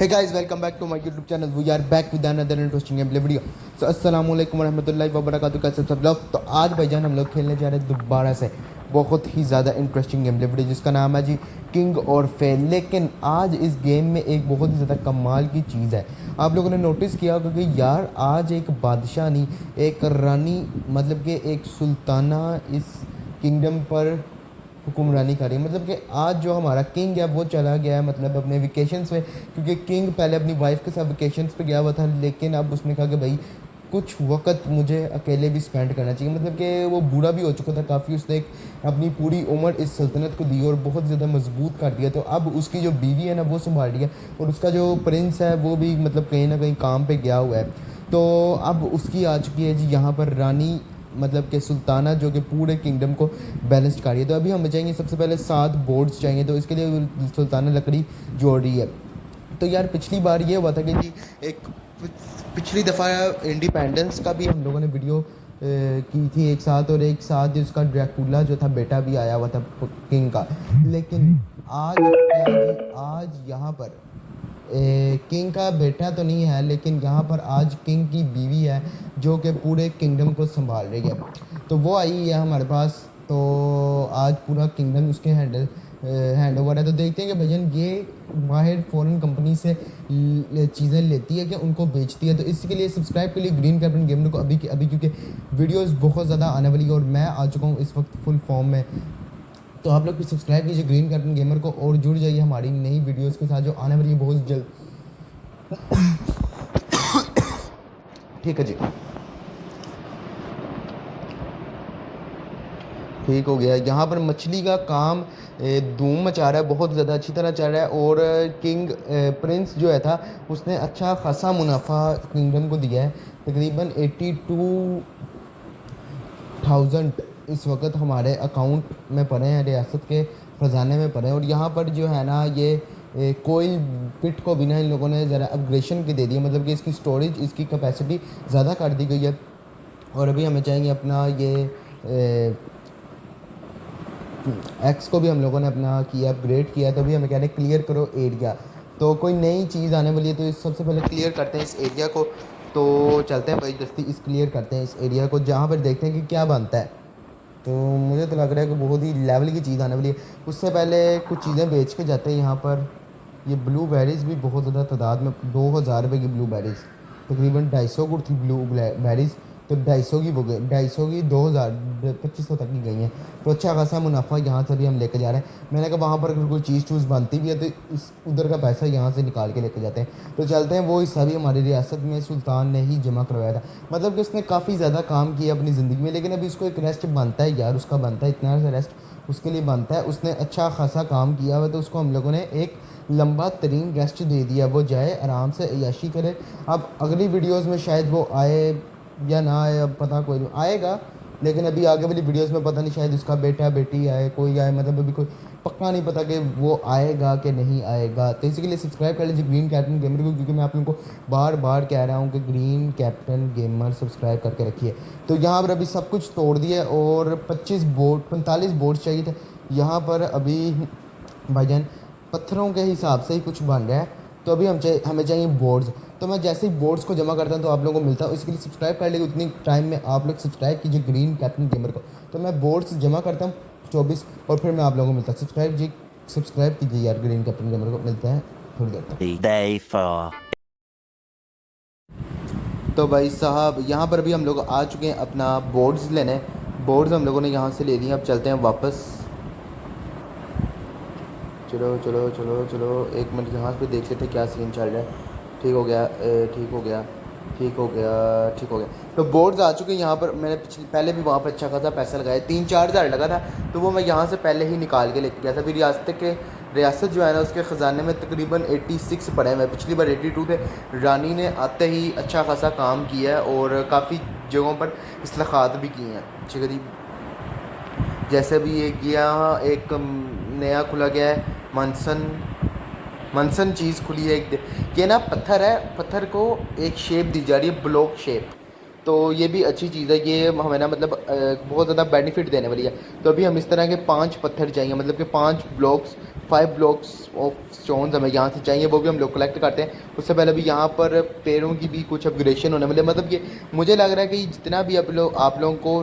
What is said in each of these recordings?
Hey guys, welcome back to my YouTube channel. We are back with another interesting gameplay video. So अस्सलामुअलैकुम वरहमतुल्लाहि वबरकातुहू। कैसे सब लोग? तो आज भाईजान हम लोग खेलने जा रहे हैं दोबारा से बहुत ही ज़्यादा इंटरेस्टिंग गेमप्ले वीडियो जिसका नाम है जी किंग और फेल। लेकिन आज इस गेम में एक बहुत ही ज़्यादा कमाल की चीज़ है। आप लोगों ने नोटिस किया होगा कि यार आज एक बादशाह नहीं, एक रानी मतलब कि एक सुल्ताना इस किंगडम पर हुक्मरानी कर रही है। मतलब कि आज जो हमारा किंग है वो चला गया है मतलब अपने वेकेशंस में, क्योंकि किंग पहले अपनी वाइफ के साथ वेकेशंस पे गया हुआ था, लेकिन अब उसने कहा कि भाई कुछ वक्त मुझे अकेले भी स्पेंड करना चाहिए। मतलब कि वो बूढ़ा भी हो चुका था काफ़ी, उसने एक अपनी पूरी उम्र इस सल्तनत को दी और बहुत ज़्यादा मजबूत कर दिया। तो अब उसकी जो बीवी है ना वो संभाल रही है और उसका जो प्रिंस है वो भी मतलब कहीं ना कहीं काम पे गया हुआ है। तो अब उसकी आ चुकी है जी यहाँ पर रानी, मतलब कि सुल्ताना, जो कि पूरे किंगडम को बैलेंस कर रही है। तो अभी हमें चाहिए सबसे पहले 7 बोर्ड्स चाहिए, तो इसके लिए सुल्ताना लकड़ी जोड़ रही है। तो यार पिछली बार ये हुआ था कि जी एक पिछली दफ़ा इंडिपेंडेंस का भी हम लोगों ने वीडियो की थी एक साथ, और एक साथ उसका ड्रैकुला जो था बेटा भी आया हुआ था किंग का। लेकिन आज क्या जी, आज यहाँ पर किंग का बेटा तो नहीं है, लेकिन यहाँ पर आज किंग की बीवी है जो कि पूरे किंगडम को संभाल रही है। तो वो आई है हमारे पास, तो आज पूरा किंगडम उसके हैंड ओवर है। तो देखते हैं कि भजन ये बाहर फॉरेन कंपनी से चीज़ें लेती है कि उनको बेचती है। तो इसके लिए सब्सक्राइब के लिए ग्रीन कैप्टन गेमर को अभी क्योंकि वीडियोस बहुत ज़्यादा आने वाली है और मैं आ चुका हूँ इस वक्त फुल फॉर्म में। तो आप लोग भी सब्सक्राइब कीजिए ग्रीन कैप्टन गेमर को और जुड़ जाइए हमारी नई वीडियोस के साथ जो आने वाली है बहुत जल्द। ठीक है जी, ठीक हो गया। यहाँ पर मछली का काम धूम मचा रहा है, बहुत ज़्यादा अच्छी तरह चल रहा है। और किंग प्रिंस जो है था उसने अच्छा खासा मुनाफा किंगडम को दिया है, तकरीबन 82,000 इस वक्त हमारे अकाउंट में पड़े हैं, रियासत के ख़जाने में पड़े हैं। और यहाँ पर जो है ना ये कोयल पिट को भी ना इन लोगों ने ज़रा अपग्रेडेशन की दे दी है, मतलब कि इसकी स्टोरेज, इसकी कैपेसिटी ज़्यादा कर दी गई है। और अभी हमें चाहिए अपना ये एक्स को भी हम लोगों ने अपना किया, अपग्रेड किया। तो अभी हमें कह रहे हैं क्लियर करो एरिया, तो कोई नई चीज़ आने वाली है तो इस सबसे पहले क्लियर करते हैं इस एरिया को। तो चलते हैं भाई जल्दी इस क्लियर करते हैं इस एरिया को, जहाँ पर देखते हैं कि क्या बनता है। तो मुझे तो लग रहा है कि बहुत ही लेवल की चीज़ आने वाली है। उससे पहले कुछ चीज़ें बेच के जाते हैं। यहाँ पर ये ब्लू बेरीज़ भी बहुत ज़्यादा तादाद में, 2000 रुपये की ब्लू बेरीज़, तकरीबन 250 गुड़ थी ब्लू बेरीज़, तो 250 की वो गई, 250 की 2000 2500 तक की गई हैं। तो अच्छा खासा मुनाफा यहाँ से भी हम लेके जा रहे हैं। मैंने कहा वहाँ पर अगर कोई चीज़ चूज़ बनती भी है तो इस उधर का पैसा यहाँ से निकाल के लेके जाते हैं। तो चलते हैं, वो हिस्सा भी हमारी रियासत में सुल्तान ने ही जमा करवाया था। मतलब कि उसने काफ़ी ज़्यादा काम किया अपनी ज़िंदगी में, लेकिन अभी उसको एक रेस्ट बनता है यार, उसका बनता है इतना सा रेस्ट उसके लिए बनता है। उसने अच्छा खासा काम किया हुआ, तो उसको हम लोगों ने एक लंबा तरीन रेस्ट दे दिया, वो जाए आराम से अय्याशी करे। अब अगली वीडियोस में शायद वो आए या ना आए, अब पता कोई नहीं, आएगा लेकिन अभी आगे वाली वीडियोस में पता नहीं, शायद उसका बेटा बेटी आए, कोई आए, मतलब अभी कोई पक्का नहीं पता कि वो आएगा कि नहीं आएगा। तो इसी के लिए सब्सक्राइब कर लीजिए ग्रीन कैप्टन गेमर को, क्योंकि मैं आप लोगों को बार बार कह रहा हूँ कि ग्रीन कैप्टन गेमर सब्सक्राइब करके रखिए। तो यहाँ पर अभी सब कुछ तोड़ दिया और 45 बोर्ड चाहिए थे। यहाँ पर अभी भाईजान पत्थरों के हिसाब से ही कुछ बन रहा है, तो अभी हमें चाहिए बोर्ड्स। तो मैं जैसे ही बोर्ड्स को जमा करता हूँ तो आप लोगों को मिलता हूँ। इसके लिए सब्सक्राइब कर लीजिए, उतनी टाइम में आप लोग सब्सक्राइब कीजिए ग्रीन कैप्टन गेमर को। तो मैं बोर्ड्स जमा करता हूँ 24, और फिर मैं आप लोगों को मिलता हूँ। सब्सक्राइब कीजिए यार ग्रीन कैप्टन गेमर को, मिलते हैं थोड़ी देर तक। तो भाई साहब यहाँ पर भी हम लोग आ चुके हैं अपना बोर्ड्स लेने। बोर्ड्स हम लोगों ने यहाँ से ले लिए, अब चलते हैं वापस। चलो चलो चलो चलो, एक मिनट यहाँ पे देख लेते क्या सीन चल रहा है। ठीक हो गया, ठीक हो गया, ठीक हो गया, ठीक हो गया। तो बोर्ड्स आ चुके हैं यहाँ पर। मैंने पहले भी वहाँ पर अच्छा खासा पैसा लगाया, 3-4 हज़ार लगा था, तो वो मैं यहाँ से पहले ही निकाल के लेके गया था। फिर रियासत जो है ना उसके ख़जाने में तकरीबन 86 पड़े हैं। पिछली बार 82 थे। रानी ने आते ही अच्छा खासा काम किया है और काफ़ी जगहों पर इस्लाहात भी की हैं। ठीक है जी, जैसे भी ये यहाँ एक नया खुला गया है मनसन चीज़ खुली है एक, ये ना पत्थर है, पत्थर को एक शेप दी जा रही है, ब्लॉक शेप। तो ये भी अच्छी चीज़ है, ये हमें ना मतलब बहुत ज़्यादा बेनिफिट देने वाली है। तो अभी हम इस तरह के 5 पत्थर चाहिए, मतलब कि 5 ब्लॉक्स, 5 ब्लॉक्स ऑफ स्टोन्स हमें यहाँ से चाहिए, वो भी हम लोग कलेक्ट करते हैं। उससे पहले भी यहाँ पर पेड़ों की भी कुछ अपग्रेडेशन होने वाली है। मतलब ये मुझे लग रहा है कि जितना भी आप लोगों को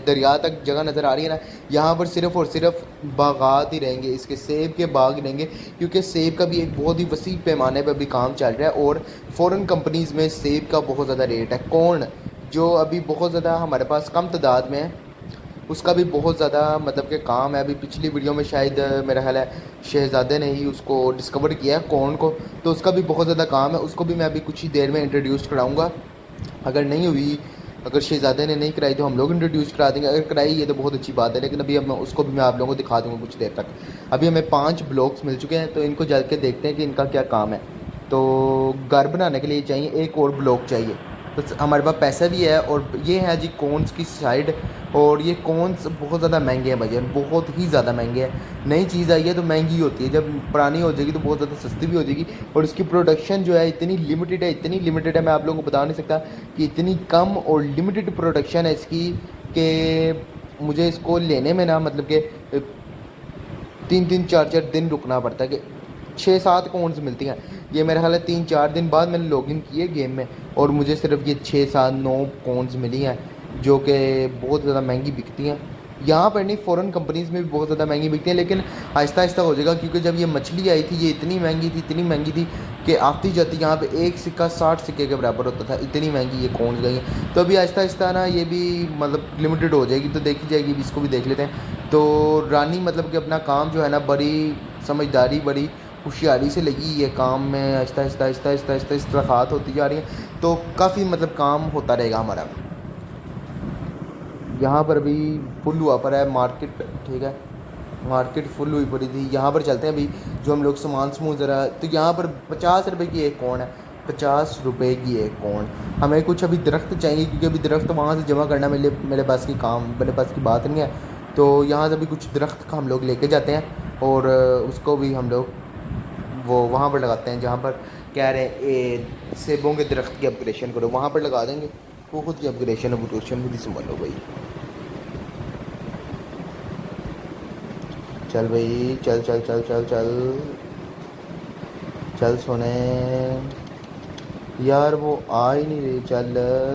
दरिया तक जगह नज़र आ रही है ना, यहाँ पर सिर्फ़ और सिर्फ बागात ही रहेंगे, इसके सेब के बाग ही रहेंगे, क्योंकि सेब का भी एक बहुत ही वसी पैमाने पर अभी काम चल रहा है। और फ़ॉरेन कंपनीज़ में सेब का बहुत ज़्यादा रेट है। कौन जो अभी बहुत ज़्यादा हमारे पास कम तादाद में है, उसका भी बहुत ज़्यादा मतलब कि काम है। अभी पिछली वीडियो में शायद मेरा ख्याल है शहज़ादे ने ही उसको डिस्कवर किया है कौन को, तो उसका भी बहुत ज़्यादा काम है। उसको भी मैं अभी कुछ ही देर में इंट्रोड्यूस कराऊँगा। अगर नहीं हुई, अगर शहज़ादे ने नहीं कराई तो हम लोग इंट्रोड्यूस करा देंगे, अगर कराई ये तो बहुत अच्छी बात है। लेकिन अभी अब मैं उसको भी मैं आप लोगों को दिखा दूँगा कुछ देर तक। अभी हमें 5 ब्लॉक्स मिल चुके हैं, तो इनको जल के देखते हैं कि इनका क्या काम है। तो घर बनाने के लिए चाहिए एक और ब्लॉक चाहिए, तो हमारे पास पैसा भी है। और ये है जी कॉर्न्स की साइड, और ये कॉर्न्स बहुत ज़्यादा महंगे हैं भाई, बहुत ही ज़्यादा महंगे हैं। नई चीज़ आई है तो महंगी होती है, जब पुरानी हो जाएगी तो बहुत ज़्यादा सस्ती भी हो जाएगी। और इसकी प्रोडक्शन जो है इतनी लिमिटेड है, इतनी लिमिटेड है, मैं आप लोगों को बता नहीं सकता कि इतनी कम और लिमिटेड प्रोडक्शन है इसकी, कि मुझे इसको लेने में ना मतलब कि 3-4 दिन रुकना पड़ता है कि 6-7 कॉर्न्स मिलती हैं। ये मेरा ख्याल है 3-4 दिन बाद मैंने लॉगिन किए गेम में, और मुझे सिर्फ ये 6-7-9 कॉर्न्स मिली हैं, जो कि बहुत ज़्यादा महंगी बिकती हैं। यहाँ पर नहीं, फ़ॉरेन कंपनीज़ में भी बहुत ज़्यादा महंगी बिकती हैं, लेकिन आहिस्ता आहिस्ता हो जाएगा, क्योंकि जब ये मछली आई थी ये इतनी महंगी थी कि आती जाती यहाँ पे एक सिक्का 60 सिक्के के बराबर होता था, इतनी महंगी ये कॉर्न्स गई हैं। तो अभी आहिस्ता आहिस्ता ना ये भी मतलब लिमिटेड हो जाएगी, तो देखी जाएगी, इसको भी देख लेते हैं। तो रानी मतलब कि अपना काम जो है ना बड़ी समझदारी, बड़ी होशियारी से लगी ये काम में, आहिस्ता आहिस्ता आहिस्ता आहिस्ता आहिस्ता इस्लाहात होती जा रही हैं, तो काफ़ी मतलब काम होता रहेगा हमारा। यहाँ पर अभी फुल हुआ पर है मार्केट, ठीक है, मार्केट फुल हुई पड़ी थी। यहाँ पर चलते हैं अभी, जो हम लोग सामान समूह ज़रा, तो यहाँ पर 50 रुपये की एक कौन है, 50 रुपये की एक कौन। हमें कुछ अभी दरख्त चाहिए, क्योंकि अभी दरख्त वहाँ से जमा करना मेरे पास की काम, मेरे पास की बात नहीं है। तो यहाँ से अभी कुछ दरख्त का हम लोग लेके जाते हैं, और उसको भी हम लोग वो वहाँ पर लगाते हैं जहाँ पर कह रहे हैं सेबों के दरख्त की अपग्रेडेशन करो, वहाँ पर लगा देंगे। वो खुद की अपग्रेडेशन भी संभालो भाई। चल भाई, चल चल चल चल चल चल सोने यार, वो आ ही नहीं रही। चल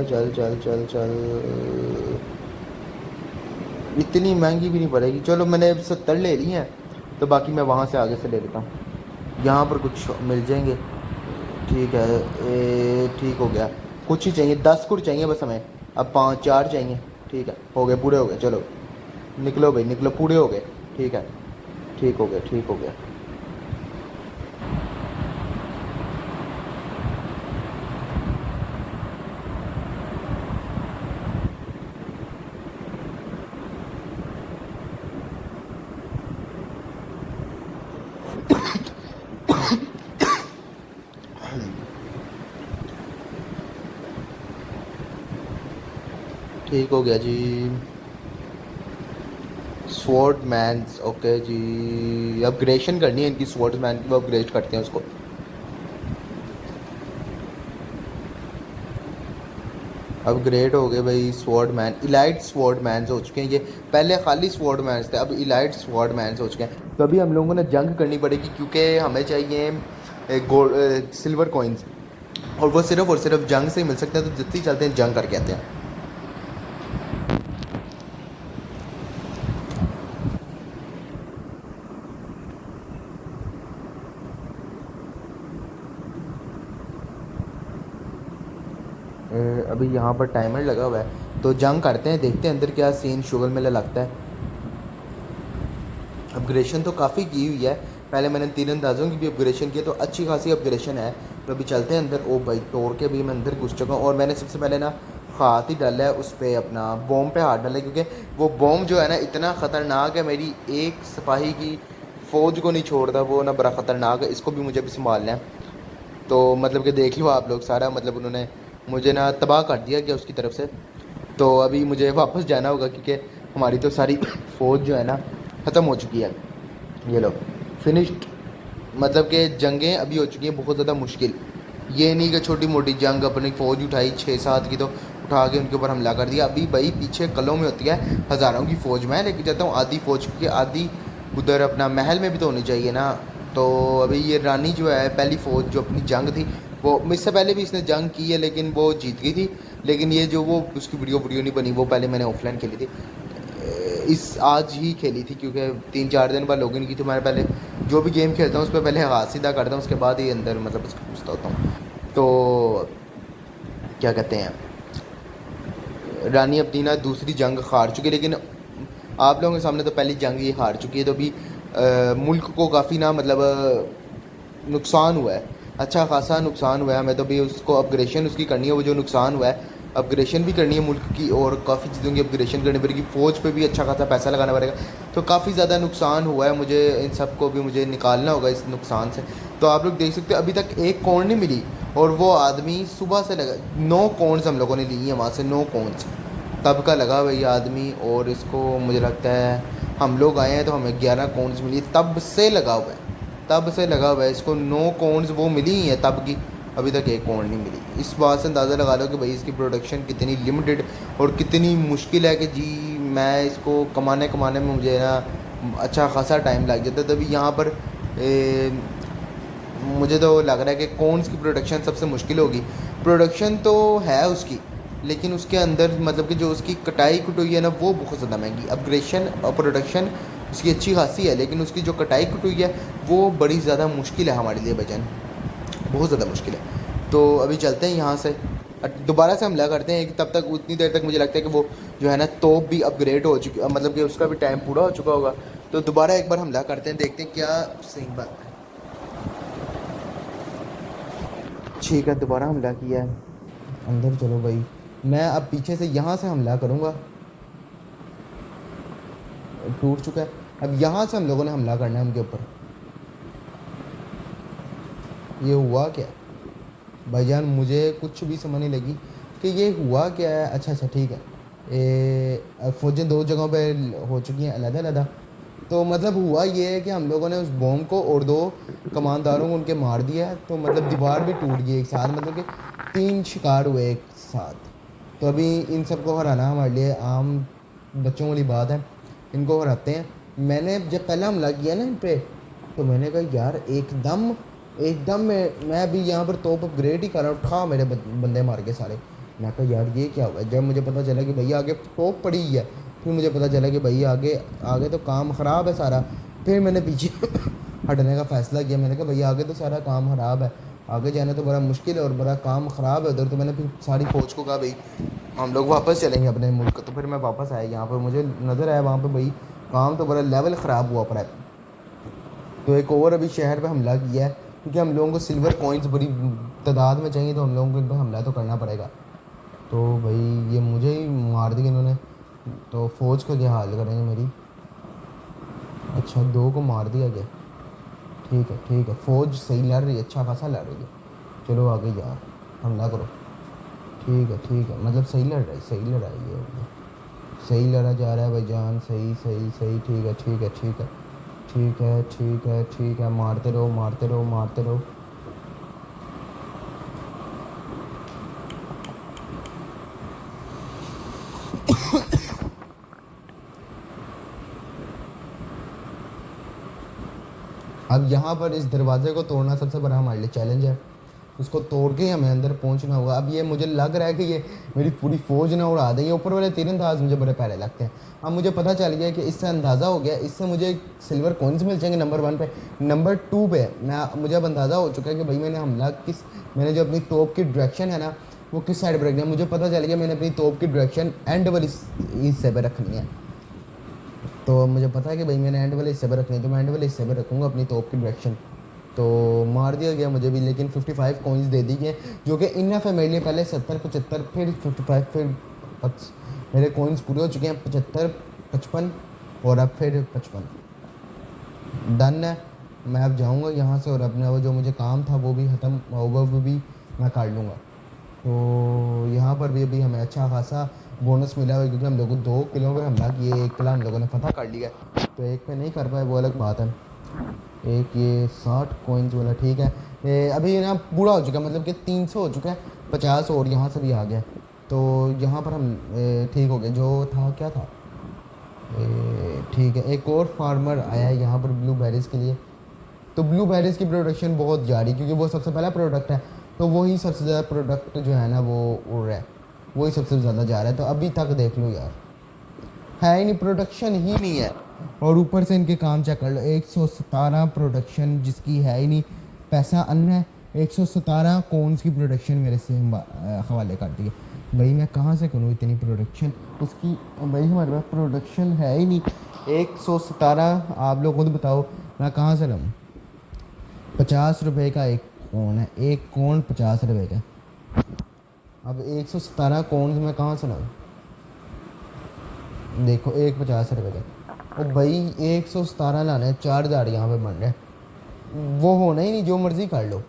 चल चल चल चल, इतनी महंगी भी नहीं पड़ेगी। चलो मैंने 70 ले ली हैं, तो बाकी मैं वहाँ से आगे से ले लेता हूँ। यहाँ पर कुछ मिल जाएंगे, ठीक है, ठीक हो गया। कुछ ही चाहिए, 10 कुछ चाहिए बस हमें, अब 5-4 चाहिए। ठीक है, हो गए, पूरे हो गए। चलो निकलो भाई निकलो, पूरे हो गए। ठीक है, ठीक हो गया, ठीक हो गया। ठीक हो गया जी। स्वॉर्ड मैन्स, ओके जी, अपग्रेडेशन करनी है इनकी स्वॉर्ड मैन की, वो अपग्रेड करते हैं उसको। अपग्रेड हो गए भाई sword man, elite sword mans हो चुके हैं ये। पहले खाली स्वॉर्ड मैन्स थे, अब इलाइट स्वॉर्ड मैन्स हो चुके हैं। तो अभी हम लोगों ने जंग करनी पड़ेगी, क्योंकि हमें चाहिए गोल्ड सिल्वर कॉइन्स, और वो सिर्फ और सिर्फ जंग से ही मिल सकते हैं। तो जितनी चलते हैं जंग करके आते हैं। अभी यहाँ पर टाइमर लगा हुआ है, तो जंग करते हैं, देखते हैं अंदर क्या सीन शुगर मेला लगता है। अपग्रेडेशन तो काफ़ी की हुई है, पहले मैंने तीरंदाजों की भी अपग्रेडेशन की, तो अच्छी खासी अपग्रेडेशन है। तो अभी चलते हैं अंदर। ओ भाई, तोड़ के भी मैं अंदर घुस चुका हूँ, और मैंने सबसे पहले ना हाथ ही डाला है उस पर, अपना बॉम्ब पे हाथ डाला है, क्योंकि वो बॉम्ब जो है ना इतना ख़तरनाक है, मेरी एक सिपाही की फ़ौज को नहीं छोड़ता वो ना, बड़ा ख़तरनाक है। इसको भी मुझे भी संभालना है। तो मतलब कि देख लो आप लोग सारा, मतलब उन्होंने मुझे ना तबाह कर दिया गया उसकी तरफ से। तो अभी मुझे वापस जाना होगा, क्योंकि हमारी तो सारी फ़ौज जो है ना ख़त्म हो चुकी है। ये लो फिनिश्ड, मतलब कि जंगें अभी हो चुकी हैं बहुत ज़्यादा मुश्किल। ये नहीं कि छोटी मोटी जंग अपनी फ़ौज उठाई 6-7 की तो उठा के उनके ऊपर हमला कर दिया। अभी भाई पीछे कलों में होती है हज़ारों की फ़ौज, मैं लेके जाता हूँ आधी फ़ौज, क्योंकि आधी उधर अपना महल में भी तो होनी चाहिए ना। तो अभी ये रानी जो है पहली फ़ौज जो अपनी जंग थी, वो इससे पहले भी इसने जंग की है लेकिन वो जीत गई थी। लेकिन ये जो वो उसकी वीडियो नहीं बनी, वो पहले मैंने ऑफलाइन खेली थी, इस आज ही खेली थी, क्योंकि 3-4 दिन बाद लॉगिन की थी। मैं पहले जो भी गेम खेलता हूँ उस पर पहले आगाज़ सीधा करता हूँ, उसके बाद ही अंदर मतलब उसको पूछता होता हूँ। तो क्या कहते हैं, रानी अपनी ना दूसरी जंग हार चुकी है, लेकिन आप लोगों के सामने तो पहली जंग ये हार चुकी है। तो अभी मुल्क को काफ़ी ना मतलब नुकसान हुआ है, अच्छा खासा नुकसान हुआ है। हमें तो भी उसको अपग्रेशन उसकी करनी है, वो जो नुकसान हुआ है अपग्रेशन भी करनी है मुल्क की, और काफ़ी चीज़ों की अपग्रेशन करनी पड़ेगी, फ़ौज पे भी अच्छा खासा पैसा लगाना पड़ेगा। तो काफ़ी ज़्यादा नुकसान हुआ है, मुझे इन सब को भी मुझे निकालना होगा इस नुकसान से। तो आप लोग देख सकते हो अभी तक एक कॉर्न नहीं मिली, और वो आदमी सुबह से लगा 9 कॉर्नस हम लोगों ने ली हैं वहाँ से, 9 कॉर्नस तब का लगा हुआ ये आदमी। और इसको मुझे लगता है हम लोग आए हैं तो हमें 11 कॉर्नस मिली, तब से लगा हुआ है, तब से लगा हुआ है इसको 9 कॉर्नस वो मिली ही हैं तब की, अभी तक एक कॉर्न नहीं मिली। इस बात से अंदाज़ा लगा लो कि भाई इसकी प्रोडक्शन कितनी लिमिटेड और कितनी मुश्किल है कि जी मैं इसको कमाने में मुझे ना अच्छा खासा टाइम लग जाता है। तभी यहाँ पर मुझे तो लग रहा है कि कॉर्नस की प्रोडक्शन सबसे मुश्किल होगी। प्रोडक्शन तो है उसकी, लेकिन उसके अंदर मतलब कि जो उसकी कटाई कुटाई है ना वो बहुत ज़्यादा महंगी। अपग्रेशन और प्रोडक्शन उसकी अच्छी खासी है, लेकिन उसकी जो कटाई कुटाई है वो बड़ी ज़्यादा मुश्किल है हमारे लिए बचन, बहुत ज़्यादा मुश्किल है। तो अभी चलते हैं यहाँ से, दोबारा से हमला करते हैं। तब तक उतनी देर तक मुझे लगता है कि वो जो है ना तोप भी अपग्रेड हो चुकी, मतलब कि उसका भी टाइम पूरा हो चुका होगा। तो दोबारा एक बार हमला करते हैं, देखते हैं क्या सही बात है। ठीक है, दोबारा हमला किया है, अंदर चलो भाई। मैं अब पीछे से यहाँ से हमला करूँगा, टूट चुका है। अब यहाँ से हम लोगों ने हमला करना है उनके ऊपर। ये हुआ क्या भाईजान, मुझे कुछ भी समझ नहीं लगी कि ये हुआ क्या है। अच्छा ठीक है, फौजें 2 जगहों पे हो चुकी हैं अलग-अलग। तो मतलब हुआ ये है कि हम लोगों ने उस बॉम्ब को और 2 कमांडरों को उनके मार दिया है। तो मतलब दीवार भी टूट गई एक साथ, मतलब कि 3 शिकार हुए एक साथ। तो अभी इन सबको हराना हमारे लिए आम बच्चों वाली बात है, इनको हराते हैं। मैंने जब पहला हमला किया ना इन पे, तो मैंने कहा यार एकदम मैं अभी यहाँ पर तोप अपग्रेड ही कर रहा हूँ, उठा मेरे बंदे मार के सारे। मैं कहा यार ये क्या हुआ। जब मुझे पता चला कि भैया आगे तोप पड़ी है, फिर मुझे पता चला कि भाई आगे तो काम ख़राब है सारा। फिर मैंने पीछे हटने का फ़ैसला किया। मैंने कहा भैया आगे तो सारा काम ख़राब है, आगे जाना तो बड़ा मुश्किल है और बड़ा काम ख़राब है उधर। तो मैंने फिर सारी फ़ौज को कहा भाई हम लोग वापस चलेंगे अपने मुल्क। तो फिर मैं वापस आया यहाँ पर, मुझे नज़र आया वहाँ पर भाई काम तो बड़ा लेवल ख़राब हुआ पड़ा है। तो एक और अभी शहर पे हमला किया है, क्योंकि हम लोगों को सिल्वर कॉइन्स बड़ी तादाद में चाहिए, तो हम लोगों को इन पर हमला तो करना पड़ेगा। तो भाई ये मुझे ही मार दी इन्होंने, तो फ़ौज का क्या हाल करेंगे मेरी। अच्छा 2 को मार दिया गया, ठीक है, फ़ौज सही लड़ रही है, अच्छा खासा लड़ रही है। चलो आगे यार हमला करो। ठीक है, मतलब सही लड़ रहा है, सही लड़ाई है, सही लड़ा जा रहा है भाईजान, सही। ठीक है, मारते रहो। अब यहाँ पर इस दरवाज़े को तोड़ना सबसे बड़ा हमारे लिए चैलेंज है। उसको तोड़ के हमें अंदर पहुँचना होगा। अब ये मुझे लग रहा है कि ये मेरी पूरी फ़ौज ना उड़ा देंगे। ऊपर वाले तीरंदाज मुझे बड़े प्यारे लगते हैं। अब मुझे पता चल गया कि इससे अंदाज़ा हो गया, इससे मुझे सिल्वर कॉइन्स मिल जाएंगे नंबर 1 पे। नंबर 2 पे मुझे अब अंदाज़ा हो चुका है कि भाई मैंने जो अपनी तोप की डायरेक्शन है ना वो किस साइड पर रखनी है। मुझे पता चल गया मैंने अपनी तोप की डायरेक्शन एंड वाली हिस्से पर रखनी है। तो मुझे पता है कि भाई मैंने एंड वाले हिस्से पर रखनी है, तो मैं एंड वाले हिस्से पर रखूँगा अपनी तोप की डायरेक्शन। तो मार दिया गया मुझे भी, लेकिन 55 कॉइन्स दे दी गए, जो कि इनफ है मेरे लिए। पहले 70, 75, फिर 55, फिर मेरे कॉइन्स पूरे हो चुके हैं, 75, 55 और अब फिर 55 डन है। मैं अब जाऊँगा यहाँ से और अपना वो जो मुझे काम था वो भी ख़त्म, वो भी मैं कर लूँगा। तो यहाँ पर भी अभी हमें अच्छा खासा बोनस मिला हुआ है, क्योंकि हम लोगों को 2 किलों पर हमला किए, 1 किला हम लोगों ने फतह कर लिया। तो एक पे नहीं कर पाए, वो अलग बात है। एक ये 60 कॉइन्स वाला ठीक है। ये अभी ना पूरा हो चुका है, मतलब कि 300 हो चुका है, 50 और यहाँ से भी आ गया। तो यहाँ पर हम ठीक हो गए, जो था क्या था ठीक है। एक और फार्मर आया है यहाँ पर ब्लूबेरीज़ के लिए। तो ब्लूबेरीज़ की प्रोडक्शन बहुत जा रही है क्योंकि वो सबसे पहला प्रोडक्ट है, तो वही सबसे ज़्यादा प्रोडक्ट जो है ना वो उड़ रहा है, वही सबसे ज़्यादा जा रहा है। तो अभी तक देख लो यार, है ही नहीं, प्रोडक्शन ही नहीं है। और ऊपर से इनके काम चेक कर लो, 117 प्रोडक्शन जिसकी है ही नहीं। पैसा अन्न है, 117 कौन्स की प्रोडक्शन मेरे से हवाले कर दी है। भाई मैं कहाँ से करूँ इतनी प्रोडक्शन उसकी? भाई हमारे पास प्रोडक्शन है ही नहीं। 117 आप लोग खुद बताओ मैं कहाँ से लाऊँ? 50 रुपये का एक कौन है, एक कौन 50 रुपये का। अब 117 कौन मैं कहाँ से लाऊँ? देखो एक 50 रुपये का, और भाई 117 लाना है, 4 यहाँ पे बन रहे हैं। वो होना ही नहीं, जो मर्ज़ी कर लो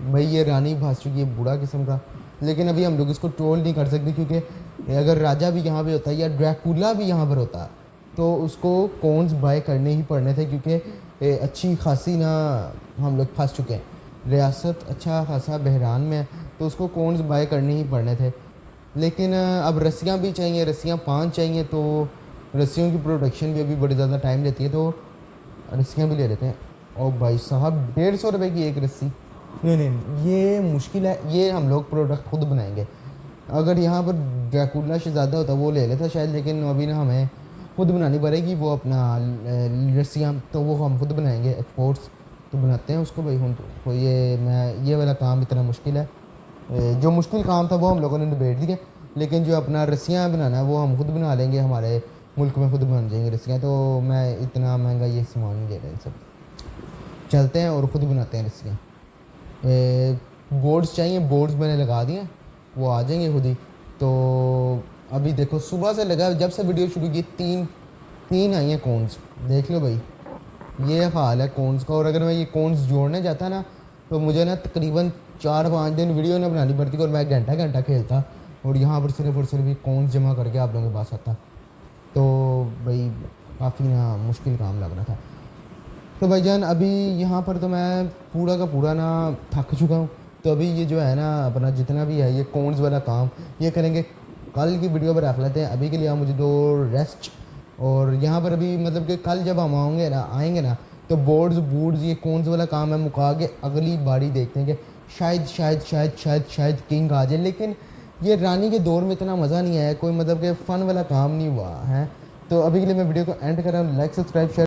भाई। ये रानी भाग चुकी है, बूढ़ा किस्म का। लेकिन अभी हम लोग इसको ट्रोल नहीं कर सकते क्योंकि अगर राजा भी यहाँ पे होता है या ड्रैकुला भी यहाँ पर होता तो उसको कॉन्स बाय करने ही पड़ने थे, क्योंकि अच्छी खासी ना हम लोग फंस चुके हैं। रियासत अच्छा खासा बहरान में है, तो उसको कॉन्स बाय करने ही पड़ने थे। लेकिन अब रस्सियाँ भी चाहिए, रस्सियाँ 5 चाहिए, तो रस्सियों की प्रोडक्शन भी अभी बड़ी ज़्यादा टाइम लेती है, तो रस्सियाँ भी ले लेते हैं। और भाई साहब 150 रुपये की एक रस्सी, नहीं नहीं नहीं, ये मुश्किल है। ये हम लोग प्रोडक्ट खुद बनाएंगे। अगर यहाँ पर ड्रैकुला से ज़्यादा होता वो ले लेता शायद, लेकिन अभी ना हमें खुद बनानी पड़ेगी वो अपना रस्सियाँ, तो वो हम खुद बनाएंगे। एक्सपोर्ट्स तो बनाते हैं उसको भाई। हम तो ये वाला काम इतना मुश्किल है। जो मुश्किल काम था वो हम लोगों ने निबेड़ दिया, लेकिन जो अपना रस्सियाँ बनाना है वो हम खुद बना लेंगे। हमारे मुल्क में खुद बन जाएंगी रस्सियाँ, तो मैं इतना महंगा ये सामान नहीं ले रहा। इन सब चलते हैं और ख़ुद बनाते हैं रस्सियाँ। बोर्ड्स चाहिए, बोर्ड्स मैंने लगा दिए, वो आ जाएंगे खुद ही। तो अभी देखो सुबह से लगा, जब से वीडियो शुरू की तीन आई हैं कॉन्स, देख लो भाई ये हाल है कॉन्स का। और अगर मैं ये कॉन्स जोड़ने जाता ना तो मुझे ना तकरीबन 4-5 दिन वीडियो ना बनानी पड़ती और मैं घंटा घंटा खेलता और यहाँ पर सिर्फ और सिर्फ कॉन्स जमा करके आप लोगों के पास आता। तो भाई काफ़ी ना मुश्किल काम लग रहा था। तो भाईजान अभी यहाँ पर तो मैं पूरा का पूरा ना थक चुका हूँ। तो अभी ये जो है ना अपना जितना भी है ये कॉन्स वाला काम ये करेंगे, कल की वीडियो पर रख लेते हैं। अभी के लिए आप मुझे दो रेस्ट। और यहाँ पर अभी मतलब कि कल जब हम आएंगे ना तो बोर्ड्स ये कॉन्स वाला काम है मुका के अगली बारी देखते हैं कि शायद किंग आ जाए। लेकिन ये रानी के दौर में इतना मज़ा नहीं आया, कोई मतलब कि फ़न वाला काम नहीं हुआ है। तो अभी के लिए मैं वीडियो को एंड कर रहा हूँ। Like subscribe share